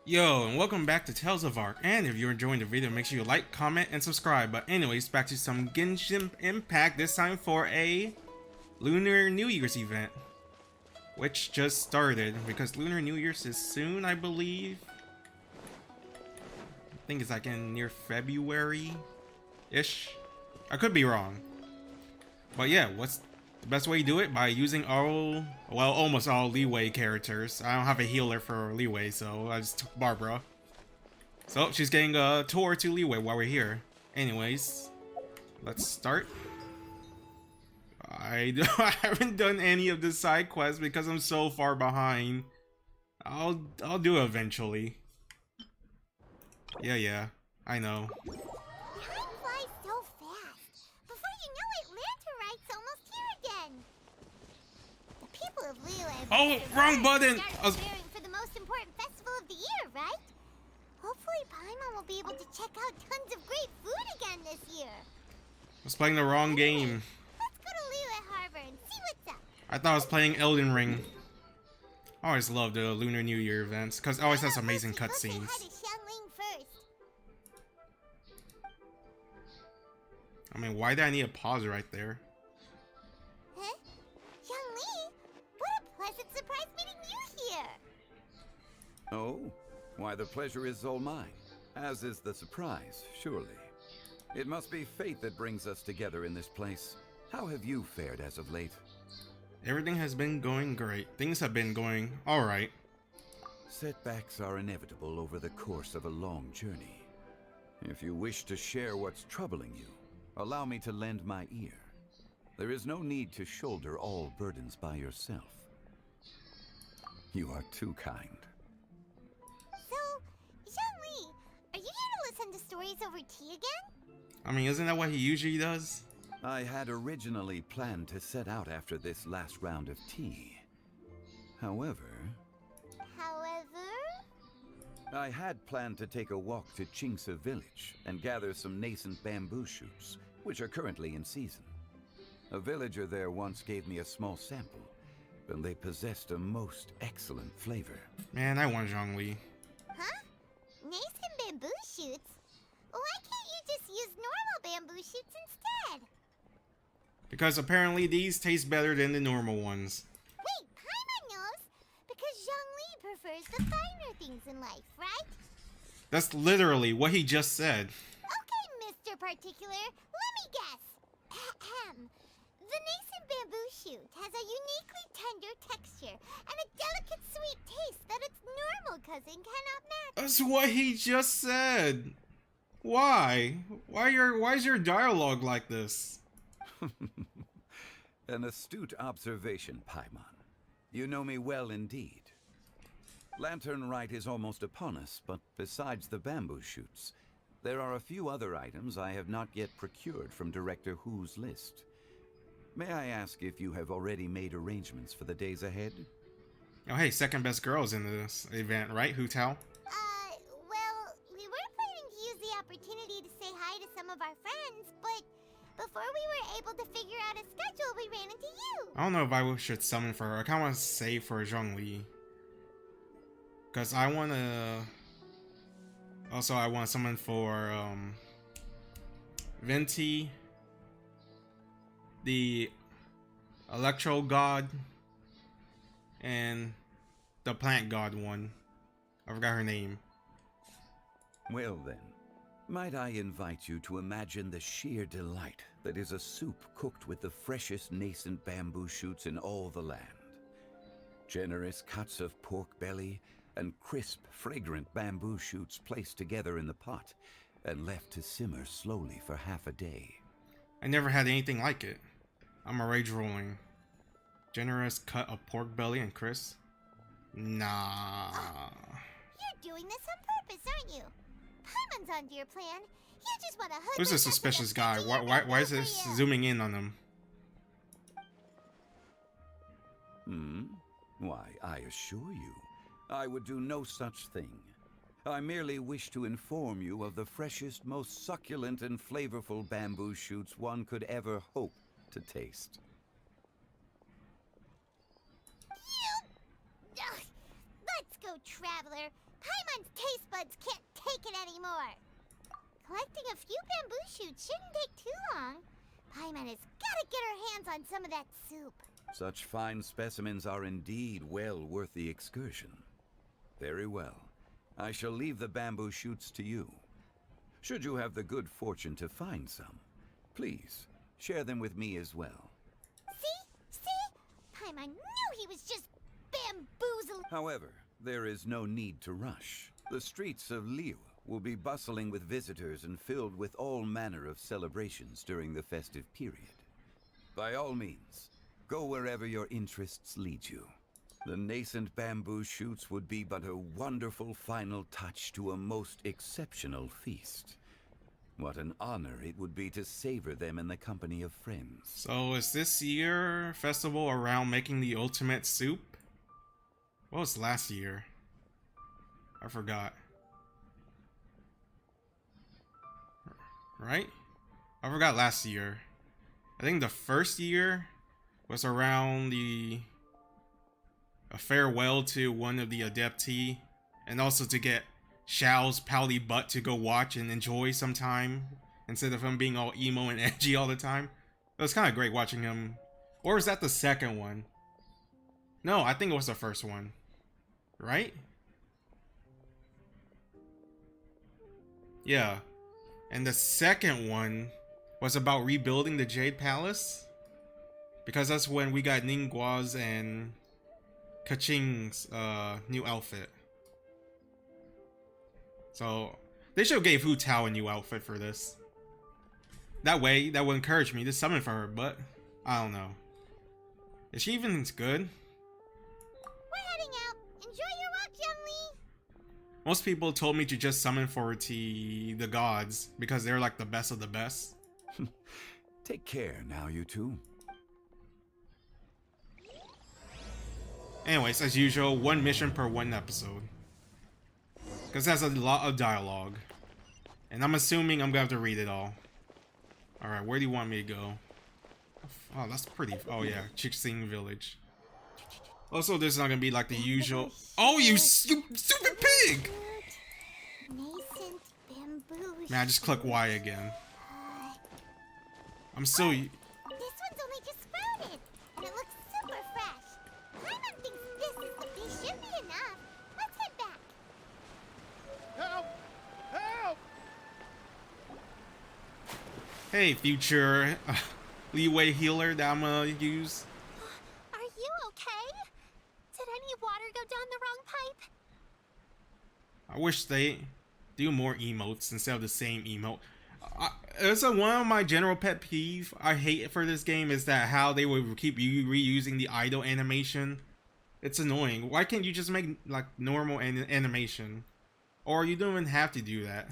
Yo, and welcome back to Talesofark. And if you're enjoying the video, make sure you like, comment, and subscribe. But anyways, back to some Genshin Impact, this time for a Lunar New Year's event. Which just started, because Lunar New Year's is soon, I believe. I think it's like in near February-ish. I could be wrong. But yeah, what's the best way to do it? By using all, well, almost all Liyue characters. I don't have a healer for Liyue, so I just took Barbara. So she's getting a tour to Liyue while we're here. Anyways, let's start. I haven't done any of the side quests because I'm so far behind. I'll do it eventually. Yeah, I know. Time flies so fast. Before you know it, Rite's almost here again. The people of Liyue. Oh, wrong button! Preparing for the most important festival of the year, right? Hopefully, Paimon will be able to check out tons of great food again this year. I was playing the wrong game. Let's go to Liyue Harbor and see what's up. I thought I was playing Elden Ring. I always love the Lunar New Year events because it always has amazing cutscenes. I mean, why did I need a pause right there? Huh? Young Lee, what a pleasant surprise meeting you here. Oh, why the pleasure is all mine, as is the surprise, surely. It must be fate that brings us together in this place. How have you fared as of late? Everything has been going great. Things have been going alright. Setbacks are inevitable over the course of a long journey. If you wish to share what's troubling you, allow me to lend my ear. There is no need to shoulder all burdens by yourself. You are too kind. So, Young Lee, are you here to listen to stories over tea again? I mean, isn't that what he usually does? I had originally planned to set out after this last round of tea. However, I had planned to take a walk to Qingce village and gather some nascent bamboo shoots, which are currently in season. A villager there once gave me a small sample, and they possessed a most excellent flavor. Man, I want Zhongli. Huh? Nascent bamboo shoots? Why can't you just use normal bamboo shoots instead? Because apparently these taste better than the normal ones. Wait, Paimon knows! Because Zhang Li prefers the finer things in life, right? That's literally what he just said. Okay, Mr. Particular, let me guess. Ahem. The nascent bamboo shoot has a uniquely tender texture and a delicate sweet taste that its normal cousin cannot match. That's what he just said. Why? Why is your dialogue like this? An astute observation, Paimon. You know me well indeed. Lantern Rite is almost upon us, but besides the bamboo shoots, there are a few other items I have not yet procured from Director Hu's list. May I ask if you have already made arrangements for the days ahead? Oh hey, second best girl's in this event, right, Hu Tao? Well, we were planning to use the opportunity to say hi to some of our friends, but before we were able to figure out a schedule, we ran into you. I don't know if I should summon for her. I kind of want to save for Zhongli. Because I want to... Also, I want to summon for Venti, the Electro God, and the Plant God one. I forgot her name. Well then, might I invite you to imagine the sheer delight that is a soup cooked with the freshest nascent bamboo shoots in all the land. Generous cuts of pork belly and crisp, fragrant bamboo shoots placed together in the pot and left to simmer slowly for half a day. I never had anything like it. I'm a rage rolling. Generous cut of pork belly and crisp? Nah. You're doing this on purpose, aren't you? Paimon's onto your plan. You just want to hug. Who's this suspicious guy? Why is this zooming in on him? Why, I assure you, I would do no such thing. I merely wish to inform you of the freshest, most succulent and flavorful bamboo shoots one could ever hope to taste. Let's go, traveler. Paimon's taste buds can't take it anymore. Collecting a few bamboo shoots shouldn't take too long. Paimon has gotta get her hands on some of that soup. Such fine specimens are indeed well worth the excursion. Very well. I shall leave the bamboo shoots to you. Should you have the good fortune to find some, please share them with me as well. See? Paimon knew he was just bamboozled. However, there is no need to rush. The streets of Liyue will be bustling with visitors and filled with all manner of celebrations during the festive period. By all means, go wherever your interests lead you. The nascent bamboo shoots would be but a wonderful final touch to a most exceptional feast. What an honor it would be to savor them in the company of friends. So is this year festival around making the ultimate soup? What was last year? I forgot. Right? I forgot last year. I think the first year was around a farewell to one of the adepti, and also to get Xiao's pouty butt to go watch and enjoy some time instead of him being all emo and edgy all the time. It was kind of great watching him. Or was that the second one? No, I think it was the first one. Right? Yeah. And the second one was about rebuilding the Jade Palace. Because that's when we got Ningguang's and Kaching's new outfit. So they should have gave Hu Tao a new outfit for this. That way, that would encourage me to summon for her, but I don't know. Is she even good? We're heading out. Enjoy your walk, young Lee. Most people told me to just summon for the gods because they're like the best of the best. Take care now, you two. Anyways, as usual, one mission per one episode. Because that's a lot of dialogue. And I'm assuming I'm gonna have to read it all. Alright, where do you want me to go? Oh, that's pretty. Oh yeah, Chixing Village. Also, there's not gonna be like the usual. Oh, you stupid pig! Nascent bamboo. Man, I just click Y again. I'm still. This one's only just sprouted, and it looks super fresh. Paimon thinks this is the bee should be enough. Let's head back. Help! Help! Hey, future Liyue healer that I'm gonna use. Are you okay? Did any water go down the wrong pipe? I wish they do more emotes instead of the same emote. It's one of my general pet peeve I hate for this game is that how they would keep reusing the idle animation. It's annoying. Why can't you just make like normal animation? Or you don't even have to do that.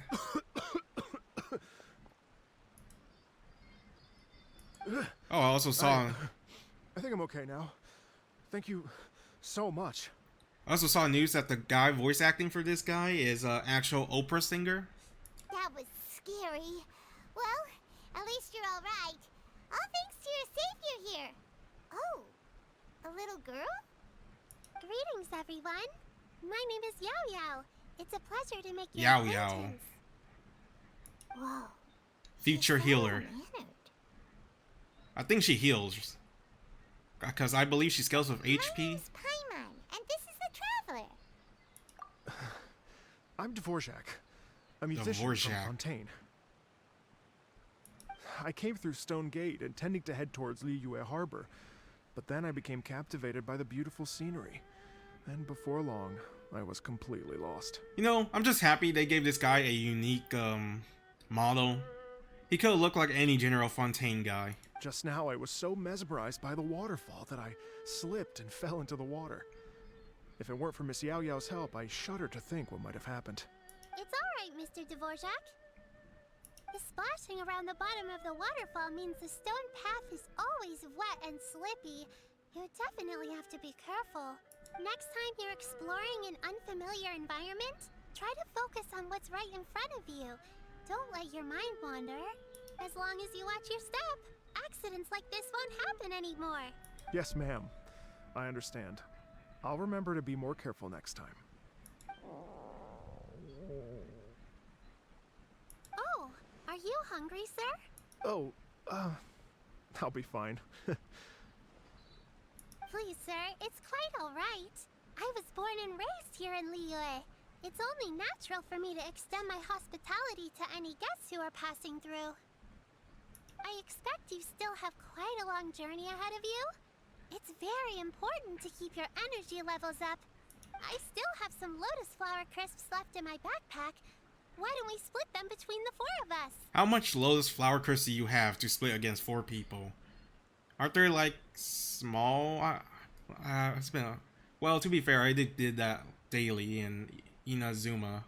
Oh, I also saw. I think I'm okay now. Thank you so much. I also saw news that the guy voice acting for this guy is an actual opera singer. That was scary. Well, at least you're all right. All thanks to your savior here. Oh, a little girl? Greetings, everyone. My name is Yao Yao. It's a pleasure to make your Yao Yao. acquaintance. Whoa. Future healer. Well-mannered. I think she heals. Because I believe she scales with My HP. name's Paimon, and this is the traveler. I'm Dvorak, a musician Dvorak. from Fontaine. I came through Stone Gate intending to head towards Liyue Harbor, but then I became captivated by the beautiful scenery. And before long, I was completely lost. You know, I'm just happy they gave this guy a unique model. He could have looked like any General Fontaine guy. Just now, I was so mesmerized by the waterfall that I slipped and fell into the water. If it weren't for Miss Yao Yao's help, I shudder to think what might have happened. It's all right, Mr. Dvorak. The splashing around the bottom of the waterfall means the stone path is always wet and slippy. You definitely have to be careful. Next time you're exploring an unfamiliar environment, try to focus on what's right in front of you. Don't let your mind wander. As long as you watch your step, accidents like this won't happen anymore. Yes, ma'am. I understand. I'll remember to be more careful next time. you hungry, sir? Oh, I'll be fine. Please, sir, it's quite all right. I was born and raised here in Liyue. It's only natural for me to extend my hospitality to any guests who are passing through. I expect you still have quite a long journey ahead of you. It's very important to keep your energy levels up. I still have some lotus flower crisps left in my backpack. Why don't we split them between the 4 of us? How much lotus flower crisps do you have to split against 4 people? Aren't they like small? It's been well, to be fair, I did that daily in Inazuma.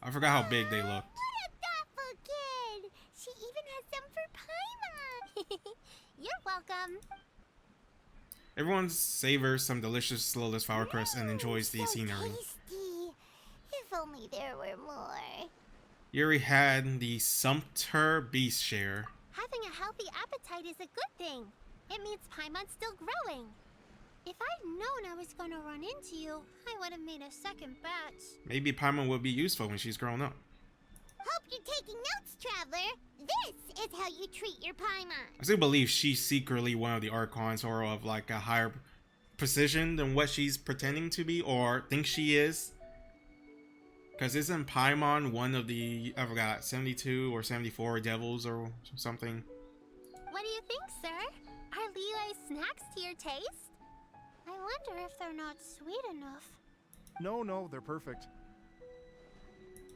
I forgot how big they looked. What a thoughtful kid! She even has some for Paimon! You're welcome. Everyone savors some delicious lotus flower crisps and enjoys the So scenery. tasty. If only there were more. Yuri had the Sumpter Beast Share. Having a healthy appetite is a good thing. It means Paimon's still growing. If I'd known I was going to run into you, I would have made a second batch. Maybe Paimon will be useful when she's grown up. Hope you're taking notes, Traveler. This is how you treat your Paimon. I still believe she's secretly one of the Archons or of like a higher precision than what she's pretending to be or thinks she is. Because isn't Paimon one of the, I forgot, 72 or 74 devils or something? What do you think, sir? Are Liyue snacks to your taste? I wonder if they're not sweet enough. No, they're perfect.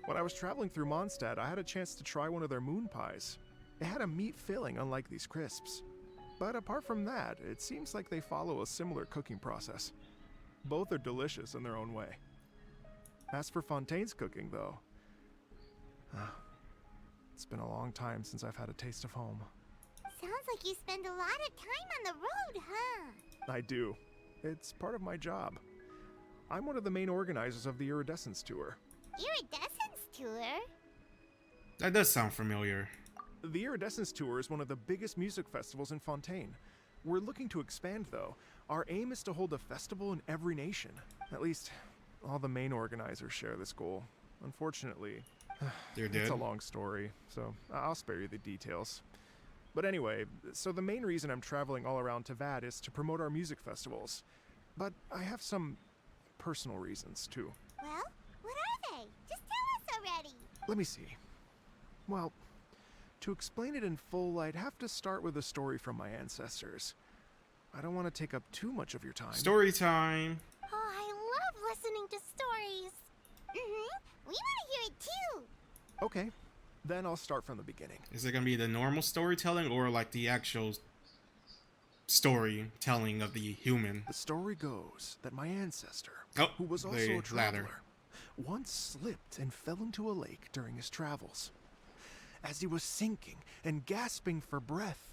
When I was traveling through Mondstadt, I had a chance to try one of their moon pies. It had a meat filling, unlike these crisps. But apart from that, it seems like they follow a similar cooking process. Both are delicious in their own way. As for Fontaine's cooking, though, it's been a long time since I've had a taste of home. Sounds like you spend a lot of time on the road, huh? I do. It's part of my job. I'm one of the main organizers of the Iridescence Tour. Iridescence Tour? That does sound familiar. The Iridescence Tour is one of the biggest music festivals in Fontaine. We're looking to expand, though. Our aim is to hold a festival in every nation. At least, all the main organizers share this goal. Unfortunately, They're dead. it's a long story, so I'll spare you the details. But anyway, so the main reason I'm traveling all around Tavad is to promote our music festivals. But I have some personal reasons, too. Well, what are they? Just tell us already. Let me see. Well, to explain it in full, I'd have to start with a story from my ancestors. I don't want to take up too much of your time. Story time. Oh, I love listening to stories. We want to hear it too. Okay, then I'll start from the beginning. Is it gonna be the normal storytelling or like the actual storytelling of the human? The story goes that my ancestor, Oh, who was also the a traveler, latter. once slipped and fell into a lake during his travels. As he was sinking and gasping for breath,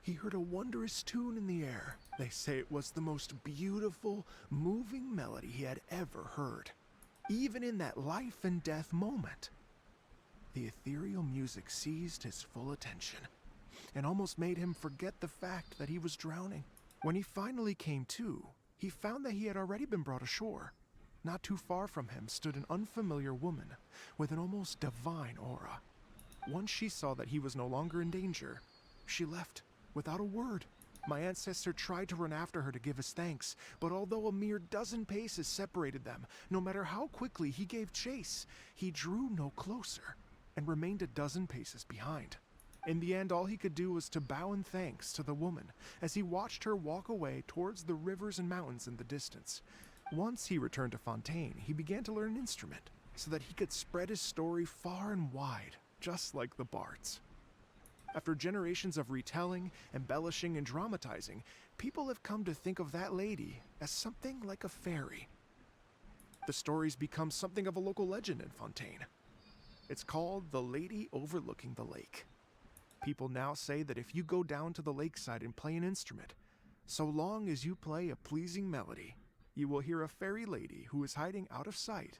he heard a wondrous tune in the air. They say it was the most beautiful, moving melody he had ever heard. Even in that life and death moment, the ethereal music seized his full attention and almost made him forget the fact that he was drowning. When he finally came to, he found that he had already been brought ashore. Not too far from him stood an unfamiliar woman with an almost divine aura. Once she saw that he was no longer in danger, she left without a word. My ancestor tried to run after her to give his thanks, but although a mere dozen paces separated them, no matter how quickly he gave chase, he drew no closer and remained a dozen paces behind. In the end, all he could do was to bow in thanks to the woman as he watched her walk away towards the rivers and mountains in the distance. Once he returned to Fontaine, he began to learn an instrument so that he could spread his story far and wide, just like the bards. After generations of retelling, embellishing, and dramatizing, people have come to think of that lady as something like a fairy. The story's become something of a local legend in Fontaine. It's called the Lady Overlooking the Lake. People now say that if you go down to the lakeside and play an instrument, so long as you play a pleasing melody, you will hear a fairy lady who is hiding out of sight,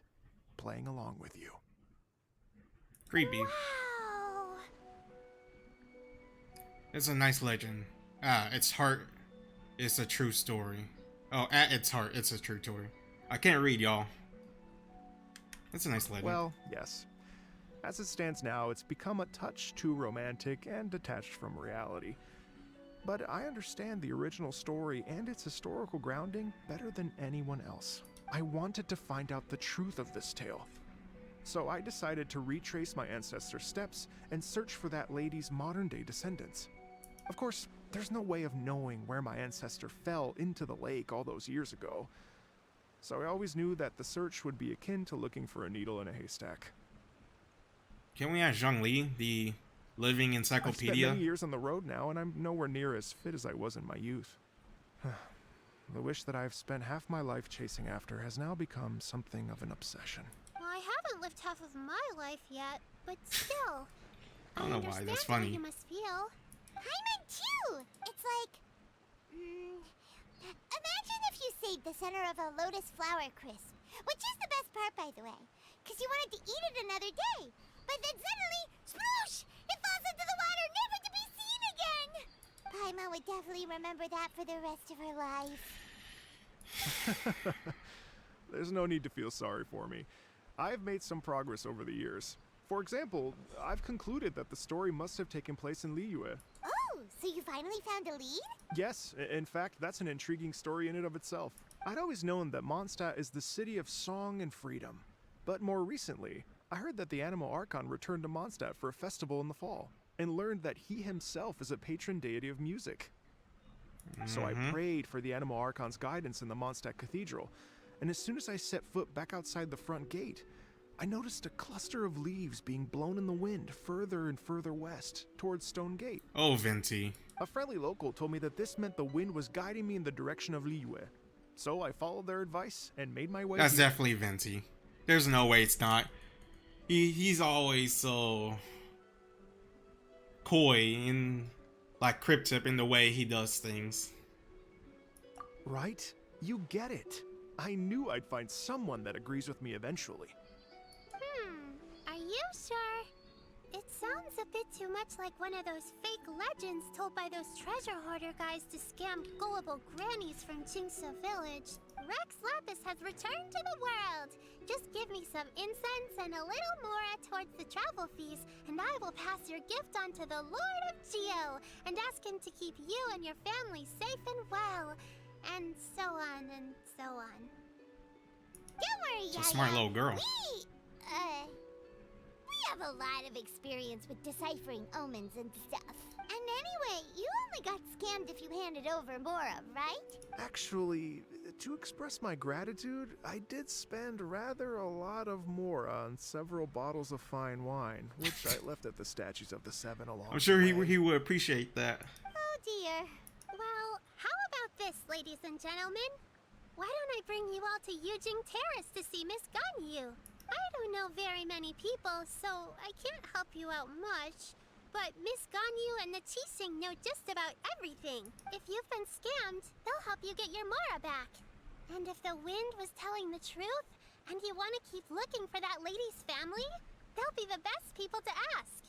playing along with you. Creepy. Wow. It's a nice legend. At its heart, it's a true story. Oh, at its heart, it's a true story. I can't read, y'all. It's a nice legend. Well, yes. As it stands now, it's become a touch too romantic and detached from reality. But I understand the original story and its historical grounding better than anyone else. I wanted to find out the truth of this tale. So I decided to retrace my ancestors' steps and search for that lady's modern-day descendants. Of course, there's no way of knowing where my ancestor fell into the lake all those years ago. So I always knew that the search would be akin to looking for a needle in a haystack. Can we ask Zhongli, the living I've encyclopedia? spent many years on the road now, and I'm nowhere near as fit as I was in my youth. The wish that I've spent half my life chasing after has now become something of an obsession. Well, I haven't lived half of my life yet, but still. I don't know why, that's understand how funny. you must feel. Paimon too! It's like... imagine if you saved the center of a lotus flower crisp, which is the best part, by the way, because you wanted to eat it another day. But then suddenly, sploosh! It falls into the water, never to be seen again! Paimon would definitely remember that for the rest of her life. There's no need to feel sorry for me. I've made some progress over the years. For example, I've concluded that the story must have taken place in Liyue. Oh, so you finally found a lead? Yes, in fact, that's an intriguing story in and of itself. I'd always known that Mondstadt is the city of song and freedom. But more recently, I heard that the animal Archon returned to Mondstadt for a festival in the fall, and learned that he himself is a patron deity of music. So I prayed for the animal Archon's guidance in the Mondstadt Cathedral, and as soon as I set foot back outside the front gate, I noticed a cluster of leaves being blown in the wind further and further west, towards Stone Gate. Oh, Venti. A friendly local told me that this meant the wind was guiding me in the direction of Liyue. So I followed their advice and made my way That's here. definitely Venti. There's no way it's not. He's always so coy and like cryptic in the way he does things. Right? You get it. I knew I'd find someone that agrees with me eventually. Are you sure? It sounds a bit too much like one of those fake legends told by those treasure hoarder guys to scam gullible grannies from Jingsa Village. Rex Lapis has returned to the world. Just give me some incense and a little more towards the travel fees, and I will pass your gift on to the Lord of Geo and ask him to keep you and your family safe and well. And so on and so on. Don't worry, She's a smart little girl. We have a lot of experience with deciphering omens and stuff. And anyway, you only got scammed if you handed over Mora, right? Actually, to express my gratitude, I did spend rather a lot of more on several bottles of fine wine, which I left at the statues of the Seven along I'm sure the way. he would appreciate that. Oh dear. Well, how about this, ladies and gentlemen? Why don't I bring you all to Yujing Terrace to see Miss Ganyu? I don't know very many people, so I can't help you out much. But Miss Ganyu and the Qixing know just about everything. If you've been scammed, they'll help you get your Mora back. And if the wind was telling the truth, and you want to keep looking for that lady's family, they'll be the best people to ask.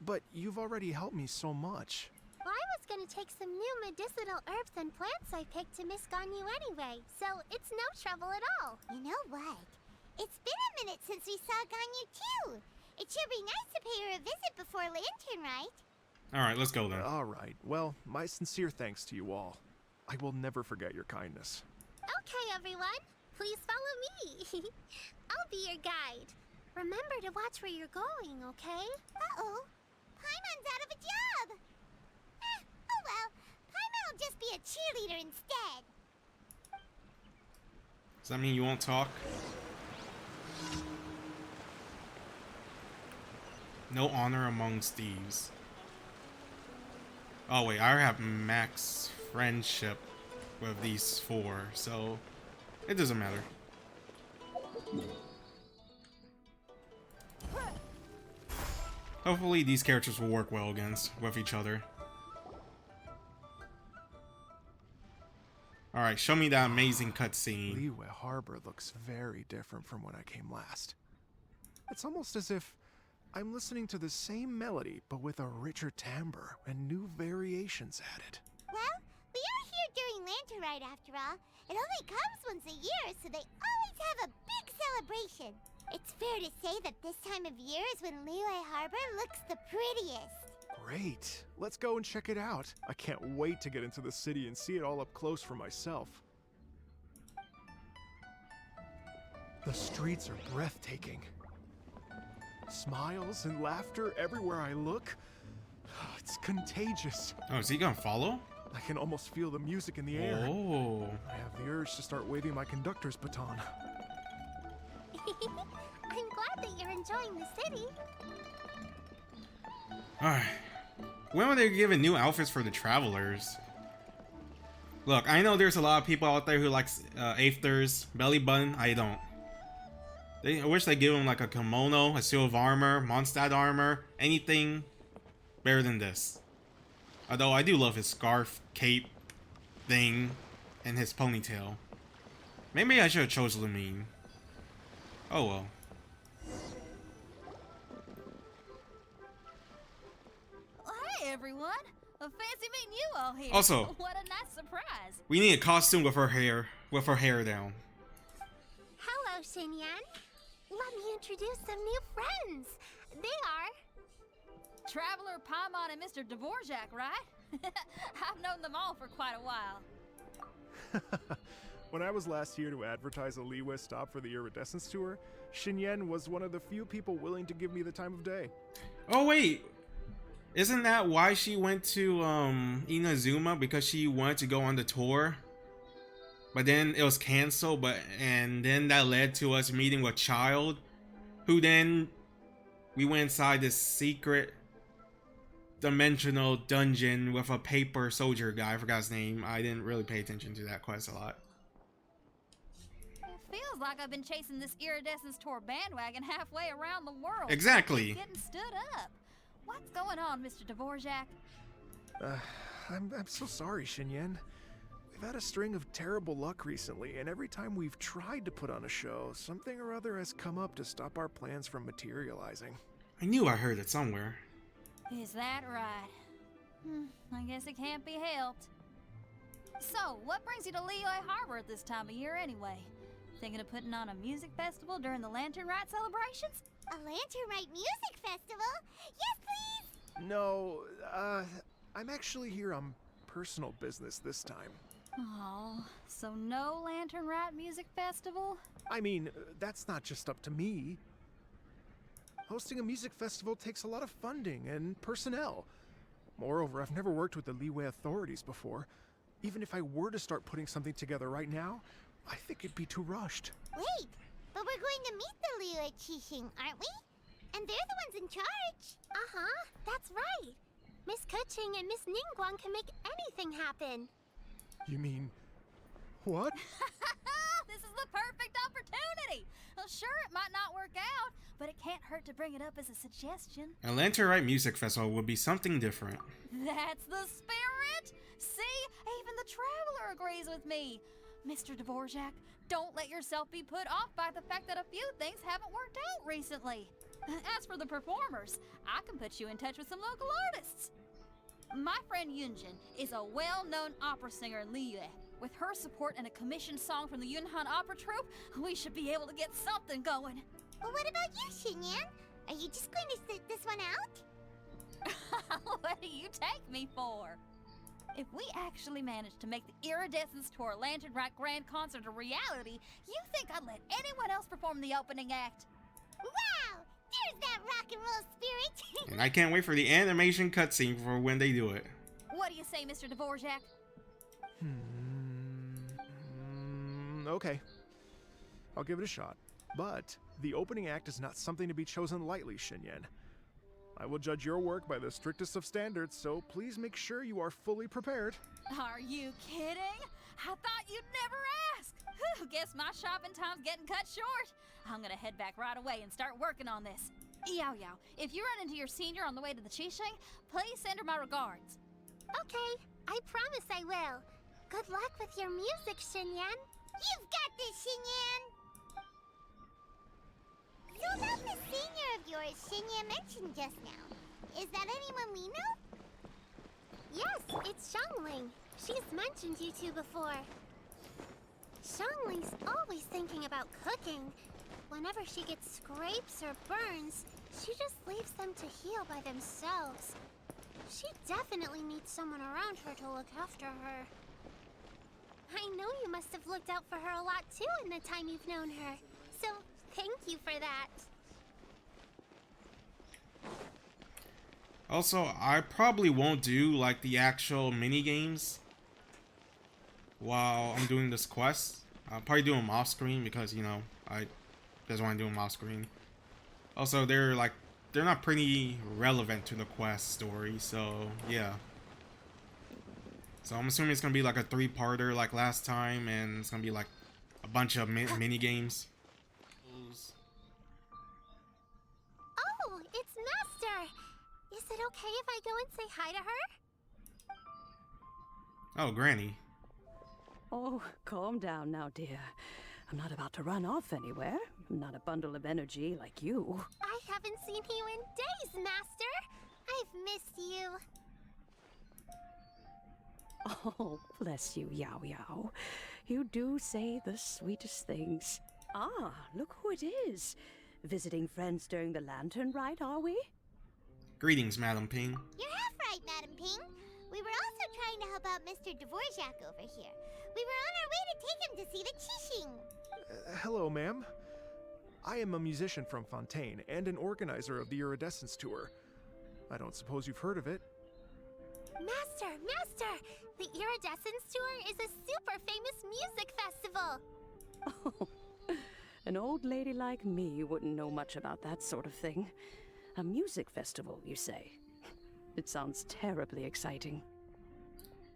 But you've already helped me so much. Well, I was gonna take some new medicinal herbs and plants I picked to Miss Ganyu anyway, so it's no trouble at all. You know what? It's been a minute since we saw Ganyu too. It should be nice to pay her a visit before Lantern, right? Alright, let's go then. All right. Well, my sincere thanks to you all. I will never forget your kindness. Okay, everyone. Please follow me. I'll be your guide. Remember to watch where you're going, okay? Uh-oh. Paimon's out of a job. Oh well. Paimon will just be a cheerleader instead. Does that mean you won't talk? No honor amongst thieves. Oh wait, I have max friendship with these four, so it doesn't matter. Hopefully these characters will work well with each other. Alright, show me that amazing cutscene. Liyue Harbor looks very different from when I came last. It's almost as if I'm listening to the same melody, but with a richer timbre and new variations added. Well, we are here during Lantern Rite after all. It only comes once a year, so they always have a big celebration. It's fair to say that this time of year is when Liyue Harbor looks the prettiest. Great. Let's go and check it out. I can't wait to get into the city and see it all up close for myself. The streets are breathtaking. Smiles and laughter everywhere I look. It's contagious. Oh, is he gonna follow? I can almost feel the music in the air. Oh. I have the urge to start waving my conductor's baton. I'm glad that you're enjoying the city. Alright. When were they giving new outfits for the travelers? Look, I know there's a lot of people out there who likes Aether's belly button. I don't. I wish they give him like a kimono, a suit of armor, Mondstadt armor, anything better than this. Although I do love his scarf, cape, thing, and his ponytail. Maybe I should have chose Lumine. Oh well. Hey everyone! Fancy meeting you all here. Also, what a nice surprise. We need a costume with her hair down. Hello, Xinyan. Let me introduce some new friends. They are... Traveler, Pt.1, and Mr. Dvorak, right? I've known them all for quite a while. When I was last here to advertise a Liyue stop for the Iridescence tour, Xinyan was one of the few people willing to give me the time of day. Oh wait, isn't that why she went to Inazuma? Because she wanted to go on the tour, but then it was canceled. And then that led to us meeting with Child, who then we went inside this secret dimensional dungeon with a paper soldier guy. I forgot his name. I didn't really pay attention to that quest a lot. It feels like I've been chasing this Iridescence tour bandwagon halfway around the world. Exactly. Getting stood up. What's going on, Mr. Dvorak? I'm so sorry, Xinyan. We've had a string of terrible luck recently, and every time we've tried to put on a show, something or other has come up to stop our plans from materializing. I knew I heard it somewhere. Is that right? I guess it can't be helped. So, what brings you to Liyue Harbor at this time of year anyway? Thinking of putting on a music festival during the Lantern Rite celebrations? A Lantern Rite music festival? Yes, please! No, I'm actually here on personal business this time. Oh, so no Lantern Rite music festival? I mean, that's not just up to me. Hosting a music festival takes a lot of funding and personnel. Moreover, I've never worked with the Liyue authorities before. Even if I were to start putting something together right now, I think it'd be too rushed. Wait, but we're going to meet the Liyue Qixing, aren't we? And they're the ones in charge. Uh-huh, that's right. Miss Kuching and Miss Ningguang can make anything happen. You mean... what? This is the perfect opportunity! Well, sure, it might not work out, but it can't hurt to bring it up as a suggestion. A Lantern Rite music festival would be something different. That's the spirit! See? Even the Traveler agrees with me. Mr. Dvorak, don't let yourself be put off by the fact that a few things haven't worked out recently. As for the performers, I can put you in touch with some local artists. My friend Yunjin is a well-known opera singer in Liyue. With her support and a commissioned song from the Yunhan Opera Troupe, we should be able to get something going. Well, what about you, Xinyan? Are you just going to sit this one out? What do you take me for? If we actually manage to make the Iridescence Tour Lantern Rite Grand Concert a reality, you think I'd let anyone else perform the opening act? Wow! There's that rock and roll spirit! And I can't wait for the animation cutscene for when they do it. What do you say, Mr. Dvorak? Okay. I'll give it a shot. But the opening act is not something to be chosen lightly, Xinyan. I will judge your work by the strictest of standards, so please make sure you are fully prepared. Are you kidding? I thought you'd never ask. Whew, guess my shopping time's getting cut short. I'm gonna head back right away and start working on this. Yao Yao, if you run into your senior on the way to the Qixing, please send her my regards. Okay, I promise I will. Good luck with your music, Xinyan. You've got this, Xinyan! So about the senior of yours Xinyan mentioned just now. Is that anyone we know? Yes, it's Xiangling. She's mentioned you two before. Xiangling's always thinking about cooking. Whenever she gets scrapes or burns, she just leaves them to heal by themselves. She definitely needs someone around her to look after her. I know you must have looked out for her a lot too in the time you've known her. So, thank you for that. Also, I probably won't do like the actual mini games while I'm doing this quest. I'll probably do them off screen because, you know, I just want to do them off screen. Also, they're not pretty relevant to the quest story, so yeah. So I'm assuming it's gonna be like a 3-parter like last time, and it's gonna be like a bunch of mini games. Oh, it's Master! Is it okay if I go and say hi to her? Oh, Granny. Oh, calm down now, dear. I'm not about to run off anywhere. I'm not a bundle of energy like you. I haven't seen you in days, Master! I've missed you. Oh, bless you, Yao Yao. You do say the sweetest things. Ah, look who it is. Visiting friends during the lantern rite, are we? Greetings, Madam Ping. You're half right, Madam Ping. We were also trying to help out Mr. Dvorak over here. We were on our way to take him to see the Qixing. Hello, ma'am. I am a musician from Fontaine and an organizer of the Iridescence Tour. I don't suppose you've heard of it. Master! The Iridescence Tour is a super famous music festival! Oh, an old lady like me wouldn't know much about that sort of thing. A music festival, you say? It sounds terribly exciting.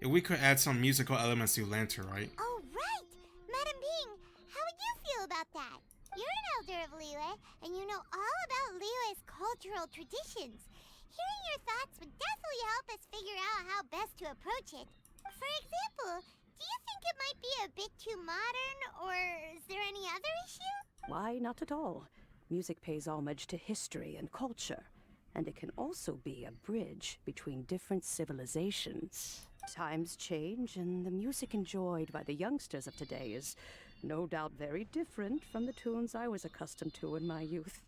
If we could add some musical elements to Lantern, right? Oh, right! Madam Ping, how would you feel about that? You're an elder of Liyue, and you know all about Liyue's cultural traditions. Hearing your thoughts would definitely help us figure out how best to approach it. For example, do you think it might be a bit too modern, or is there any other issue? Why, not at all. Music pays homage to history and culture, and it can also be a bridge between different civilizations. Times change, and the music enjoyed by the youngsters of today is no doubt very different from the tunes I was accustomed to in my youth.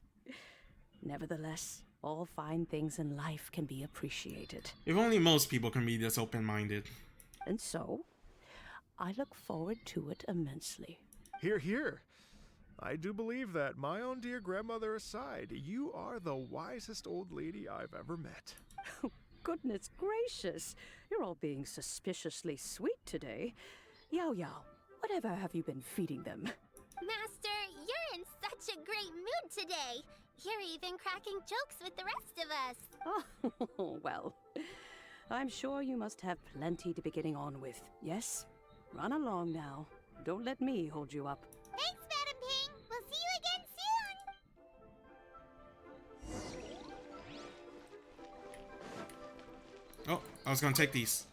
Nevertheless, all fine things in life can be appreciated. If only most people can be this open-minded. And so, I look forward to it immensely. Hear, hear. I do believe that, my own dear grandmother aside, you are the wisest old lady I've ever met. Goodness gracious, you're all being suspiciously sweet today. Yao Yao, whatever have you been feeding them? Master, you're in such a great mood today. You're even cracking jokes with the rest of us. Oh, well, I'm sure you must have plenty to be getting on with, yes? Run along now. Don't let me hold you up. Thanks, Madam Ping. We'll see you again soon. Oh, I was gonna take these.